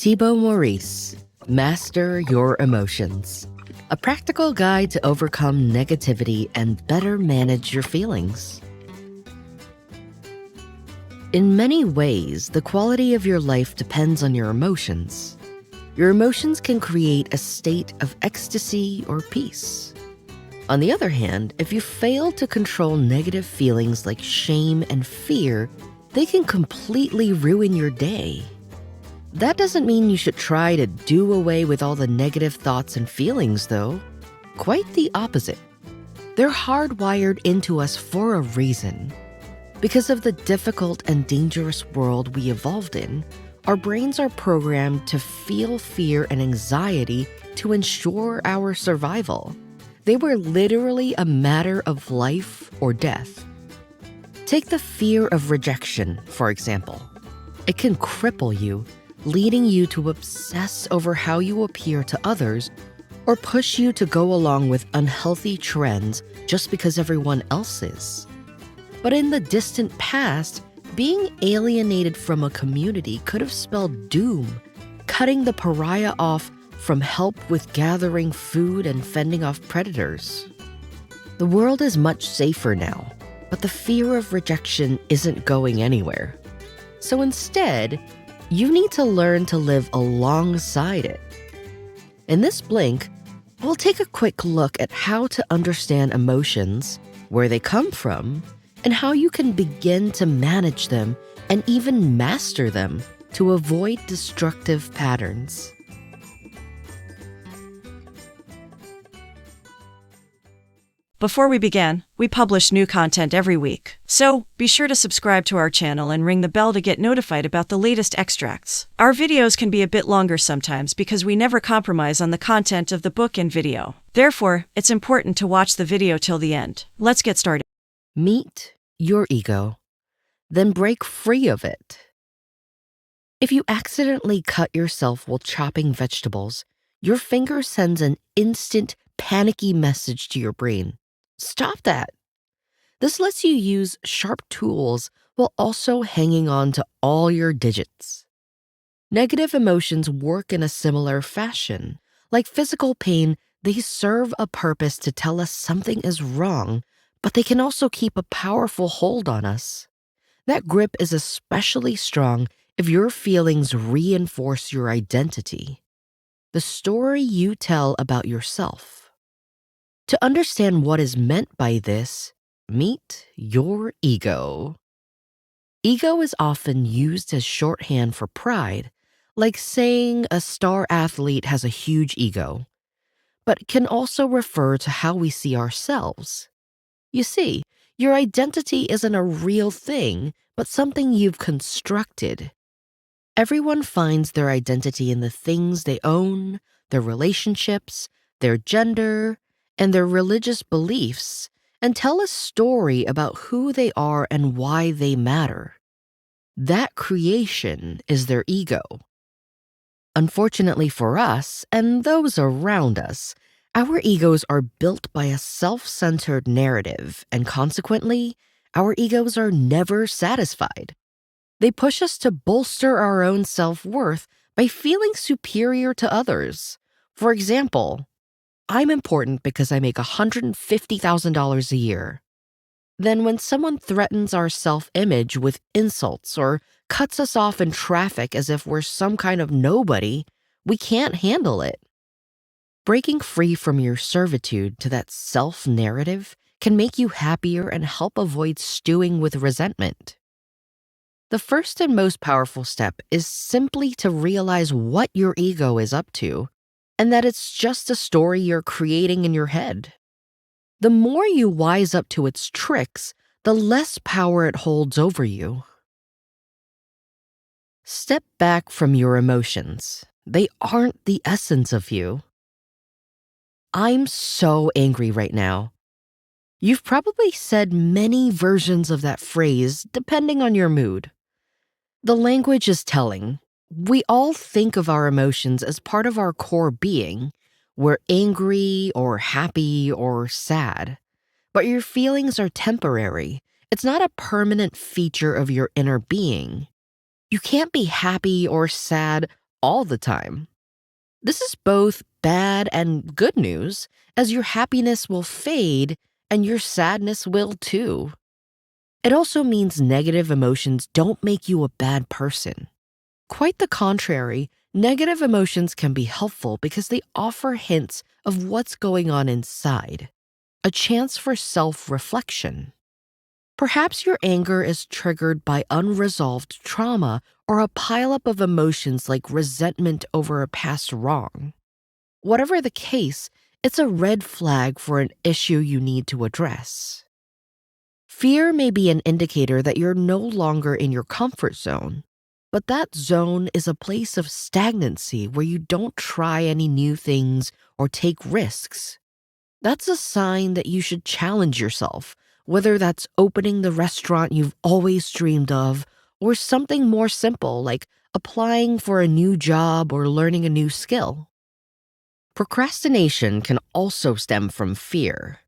Thibaut Meurisse, Master Your Emotions. A practical guide to overcome negativity and better manage your feelings. In many ways, the quality of your life depends on your emotions. Your emotions can create a state of ecstasy or peace. On the other hand, if you fail to control negative feelings like shame and fear, they can completely ruin your day. That doesn't mean you should try to do away with all the negative thoughts and feelings, though. Quite the opposite. They're hardwired into us for a reason. Because of the difficult and dangerous world we evolved in, our brains are programmed to feel fear and anxiety to ensure our survival. They were literally a matter of life or death. Take the fear of rejection, for example. It can cripple you, leading you to obsess over how you appear to others or push you to go along with unhealthy trends just because everyone else is. But in the distant past, being alienated from a community could have spelled doom, cutting the pariah off from help with gathering food and fending off predators. The world is much safer now, but the fear of rejection isn't going anywhere. So instead, you need to learn to live alongside it. In this blink, we'll take a quick look at how to understand emotions, where they come from, and how you can begin to manage them and even master them to avoid destructive patterns. Before we begin, we publish new content every week, so be sure to subscribe to our channel and ring the bell to get notified about the latest extracts. Our videos can be a bit longer sometimes because we never compromise on the content of the book and video. Therefore, it's important to watch the video till the end. Let's get started. Meet your ego, then break free of it. If you accidentally cut yourself while chopping vegetables, your finger sends an instant, panicky message to your brain. Stop that. This lets you use sharp tools while also hanging on to all your digits. Negative emotions work in a similar fashion. Like physical pain, they serve a purpose to tell us something is wrong, but they can also keep a powerful hold on us. That grip is especially strong if your feelings reinforce your identity, the story you tell about yourself. To understand what is meant by this, meet your ego. Ego is often used as shorthand for pride, like saying a star athlete has a huge ego, but can also refer to how we see ourselves. You see, your identity isn't a real thing, but something you've constructed. Everyone finds their identity in the things they own, their relationships, their gender, and their religious beliefs, and tell a story about who they are and why they matter. That creation is their ego. Unfortunately for us, and those around us, our egos are built by a self-centered narrative, and consequently, our egos are never satisfied. They push us to bolster our own self-worth by feeling superior to others. For example, I'm important because I make $150,000 a year. Then when someone threatens our self-image with insults or cuts us off in traffic as if we're some kind of nobody, we can't handle it. Breaking free from your servitude to that self-narrative can make you happier and help avoid stewing with resentment. The first and most powerful step is simply to realize what your ego is up to, and that it's just a story you're creating in your head. The more you wise up to its tricks, the less power it holds over you. Step back from your emotions. They aren't the essence of you. I'm so angry right now. You've probably said many versions of that phrase, depending on your mood. The language is telling. We all think of our emotions as part of our core being. We're angry or happy or sad. But your feelings are temporary. It's not a permanent feature of your inner being. You can't be happy or sad all the time. This is both bad and good news, as your happiness will fade and your sadness will too. It also means negative emotions don't make you a bad person. Quite the contrary, negative emotions can be helpful because they offer hints of what's going on inside, a chance for self-reflection. Perhaps your anger is triggered by unresolved trauma or a pileup of emotions like resentment over a past wrong. Whatever the case, it's a red flag for an issue you need to address. Fear may be an indicator that you're no longer in your comfort zone, but that zone is a place of stagnancy where you don't try any new things or take risks. That's a sign that you should challenge yourself, whether that's opening the restaurant you've always dreamed of or something more simple like applying for a new job or learning a new skill. Procrastination can also stem from fear.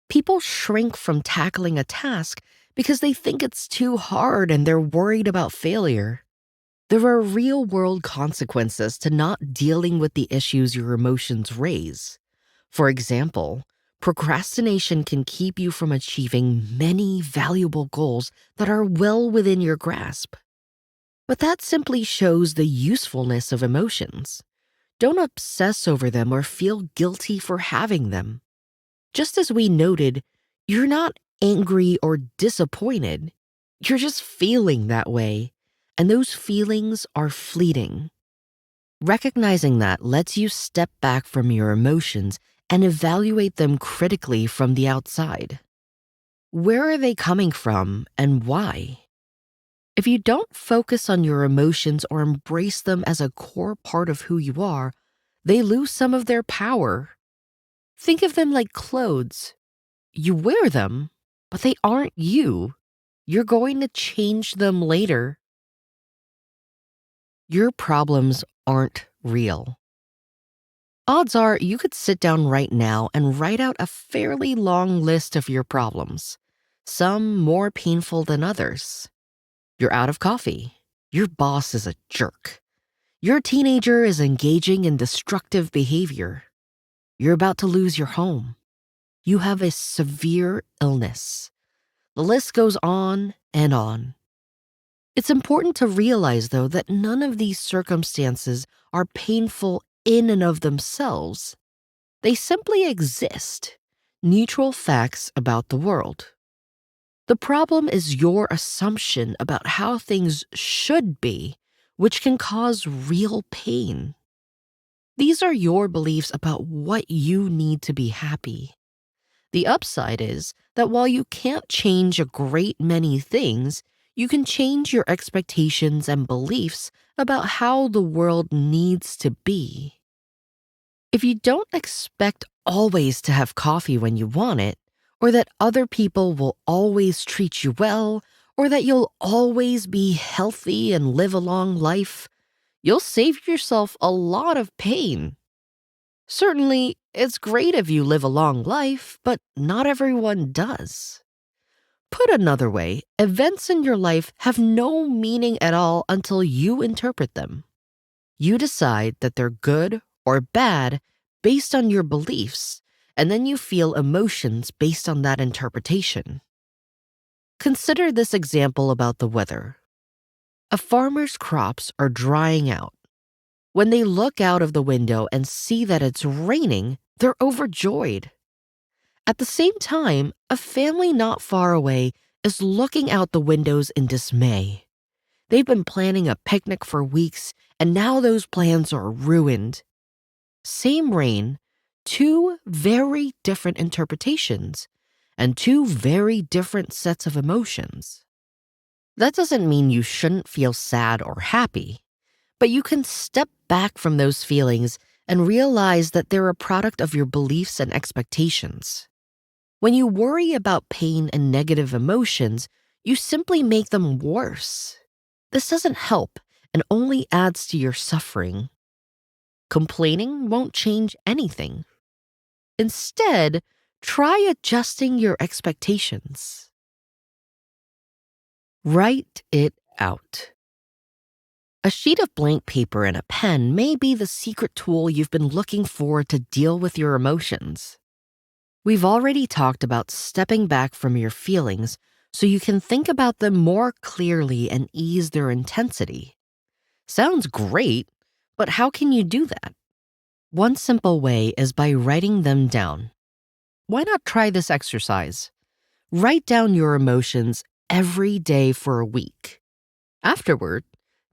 People shrink from tackling a task because they think it's too hard and they're worried about failure. There are real-world consequences to not dealing with the issues your emotions raise. For example, procrastination can keep you from achieving many valuable goals that are well within your grasp. But that simply shows the usefulness of emotions. Don't obsess over them or feel guilty for having them. Just as we noted, you're not angry or disappointed. You're just feeling that way, and those feelings are fleeting. Recognizing that lets you step back from your emotions and evaluate them critically from the outside. Where are they coming from and why? If you don't focus on your emotions or embrace them as a core part of who you are, they lose some of their power. Think of them like clothes. You wear them, but they aren't you. You're going to change them later. Your problems aren't real. Odds are you could sit down right now and write out a fairly long list of your problems, some more painful than others. You're out of coffee. Your boss is a jerk. Your teenager is engaging in destructive behavior. You're about to lose your home. You have a severe illness. The list goes on and on. It's important to realize, though, that none of these circumstances are painful in and of themselves. They simply exist, neutral facts about the world. The problem is your assumption about how things should be, which can cause real pain. These are your beliefs about what you need to be happy. The upside is that while you can't change a great many things, you can change your expectations and beliefs about how the world needs to be. If you don't expect always to have coffee when you want it, or that other people will always treat you well, or that you'll always be healthy and live a long life, you'll save yourself a lot of pain. Certainly, it's great if you live a long life, but not everyone does. Put another way, events in your life have no meaning at all until you interpret them. You decide that they're good or bad based on your beliefs, and then you feel emotions based on that interpretation. Consider this example about the weather. A farmer's crops are drying out. When they look out of the window and see that it's raining, they're overjoyed. At the same time, a family not far away is looking out the windows in dismay. They've been planning a picnic for weeks, and now those plans are ruined. Same rain, two very different interpretations, and two very different sets of emotions. That doesn't mean you shouldn't feel sad or happy, but you can step back from those feelings and realize that they're a product of your beliefs and expectations. When you worry about pain and negative emotions, you simply make them worse. This doesn't help and only adds to your suffering. Complaining won't change anything. Instead, try adjusting your expectations. Write it out. A sheet of blank paper and a pen may be the secret tool you've been looking for to deal with your emotions. We've already talked about stepping back from your feelings so you can think about them more clearly and ease their intensity. Sounds great, but how can you do that? One simple way is by writing them down. Why not try this exercise? Write down your emotions every day for a week. Afterward,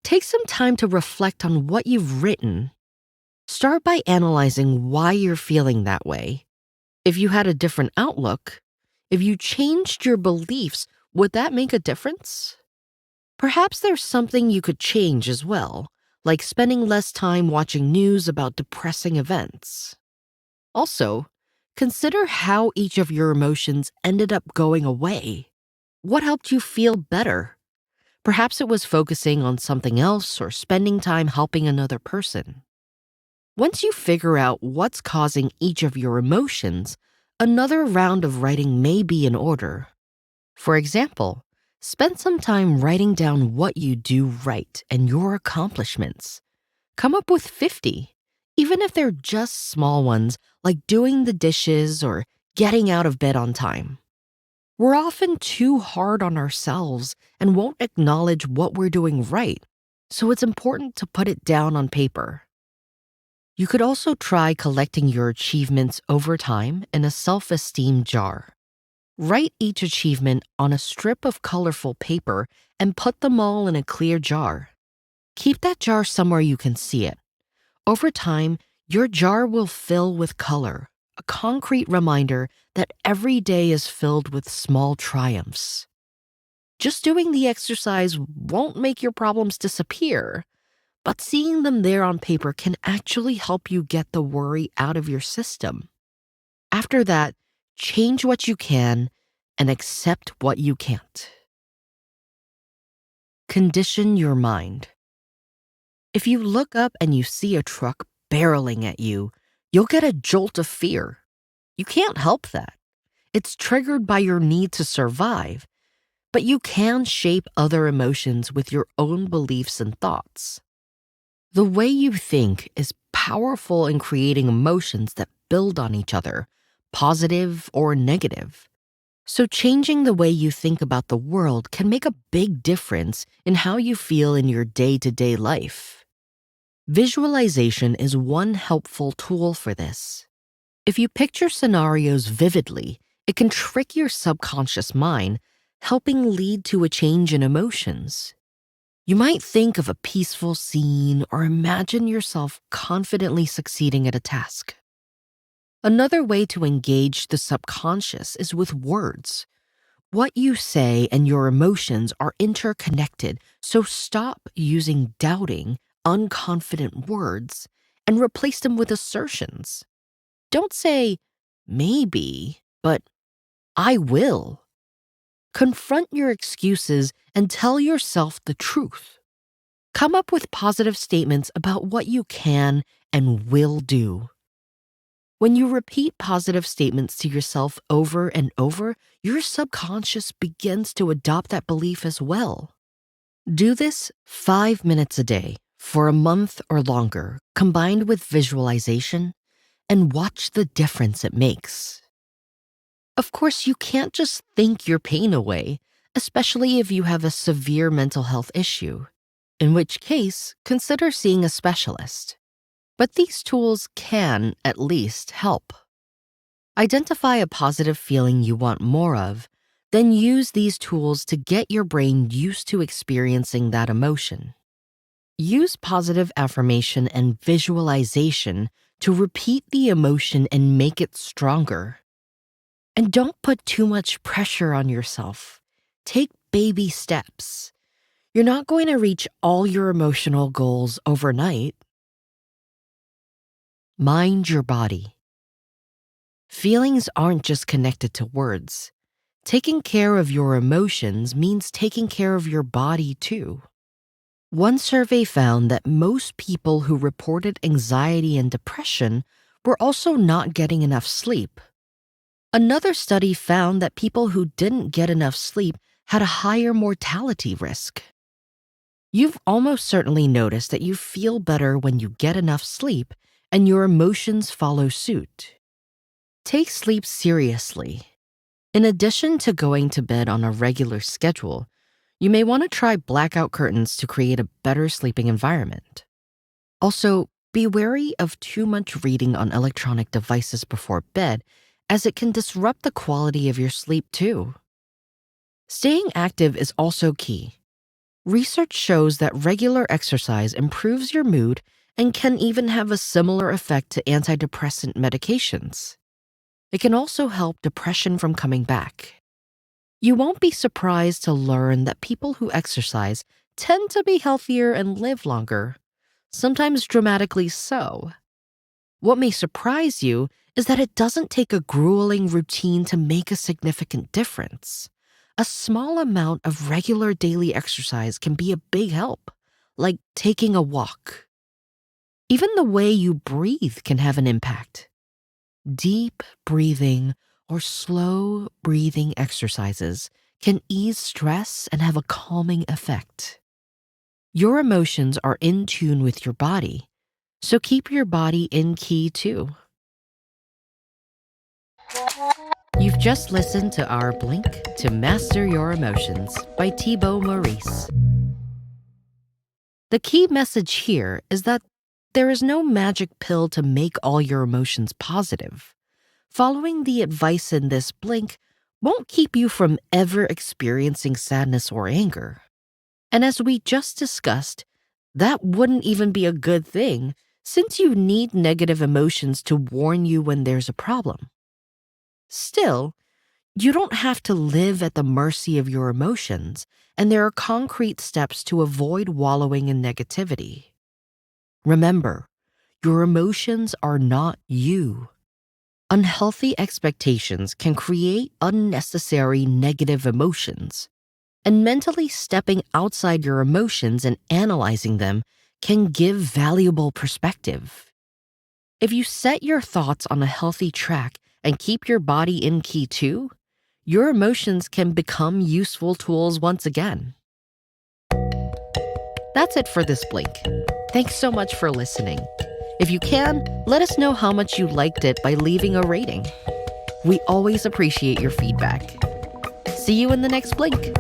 take some time to reflect on what you've written. Start by analyzing why you're feeling that way. If you had a different outlook, if you changed your beliefs, would that make a difference? Perhaps there's something you could change as well, like spending less time watching news about depressing events. Also, consider how each of your emotions ended up going away. What helped you feel better? Perhaps it was focusing on something else or spending time helping another person. Once you figure out what's causing each of your emotions, another round of writing may be in order. For example, spend some time writing down what you do right and your accomplishments. Come up with 50, even if they're just small ones like doing the dishes or getting out of bed on time. We're often too hard on ourselves and won't acknowledge what we're doing right, so it's important to put it down on paper. You could also try collecting your achievements over time in a self-esteem jar. Write each achievement on a strip of colorful paper and put them all in a clear jar. Keep that jar somewhere you can see it. Over time, your jar will fill with color, a concrete reminder that every day is filled with small triumphs. Just doing the exercise won't make your problems disappear, but seeing them there on paper can actually help you get the worry out of your system. After that, change what you can and accept what you can't. Condition your mind. If you look up and you see a truck barreling at you, you'll get a jolt of fear. You can't help that. It's triggered by your need to survive, but you can shape other emotions with your own beliefs and thoughts. The way you think is powerful in creating emotions that build on each other, positive or negative. So changing the way you think about the world can make a big difference in how you feel in your day-to-day life. Visualization is one helpful tool for this. If you picture scenarios vividly, it can trick your subconscious mind, helping lead to a change in emotions. You might think of a peaceful scene or imagine yourself confidently succeeding at a task. Another way to engage the subconscious is with words. What you say and your emotions are interconnected, so stop using doubting, unconfident words and replace them with assertions. Don't say, maybe, but I will. Confront your excuses and tell yourself the truth. Come up with positive statements about what you can and will do. When you repeat positive statements to yourself over and over, your subconscious begins to adopt that belief as well. Do this 5 minutes a day for a month or longer, combined with visualization, and watch the difference it makes. Of course, you can't just think your pain away, especially if you have a severe mental health issue, in which case, consider seeing a specialist. But these tools can, at least, help. Identify a positive feeling you want more of, then use these tools to get your brain used to experiencing that emotion. Use positive affirmation and visualization to repeat the emotion and make it stronger. And don't put too much pressure on yourself. Take baby steps. You're not going to reach all your emotional goals overnight. Mind your body. Feelings aren't just connected to words. Taking care of your emotions means taking care of your body too. One survey found that most people who reported anxiety and depression were also not getting enough sleep. Another study found that people who didn't get enough sleep had a higher mortality risk. You've almost certainly noticed that you feel better when you get enough sleep and your emotions follow suit. Take sleep seriously. In addition to going to bed on a regular schedule, you may want to try blackout curtains to create a better sleeping environment. Also, be wary of too much reading on electronic devices before bed, as it can disrupt the quality of your sleep too. Staying active is also key. Research shows that regular exercise improves your mood and can even have a similar effect to antidepressant medications. It can also help depression from coming back. You won't be surprised to learn that people who exercise tend to be healthier and live longer, sometimes dramatically so. What may surprise you is that it doesn't take a grueling routine to make a significant difference. A small amount of regular daily exercise can be a big help, like taking a walk. Even the way you breathe can have an impact. Deep breathing or slow breathing exercises can ease stress and have a calming effect. Your emotions are in tune with your body, so keep your body in key too. You've just listened to our Blink to Master Your Emotions by Thibaut Meurisse. The key message here is that there is no magic pill to make all your emotions positive. Following the advice in this Blink won't keep you from ever experiencing sadness or anger. And as we just discussed, that wouldn't even be a good thing, since you need negative emotions to warn you when there's a problem. Still, you don't have to live at the mercy of your emotions, and there are concrete steps to avoid wallowing in negativity. Remember, your emotions are not you. Unhealthy expectations can create unnecessary negative emotions, and mentally stepping outside your emotions and analyzing them can give valuable perspective. If you set your thoughts on a healthy track and keep your body in key too, your emotions can become useful tools once again. That's it for this Blink. Thanks so much for listening. If you can, let us know how much you liked it by leaving a rating. We always appreciate your feedback. See you in the next Blink.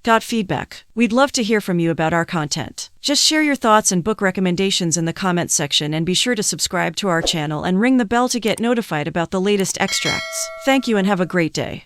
Got feedback? We'd love to hear from you about our content. Just share your thoughts and book recommendations in the comments section, and be sure to subscribe to our channel and ring the bell to get notified about the latest extracts. Thank you and have a great day.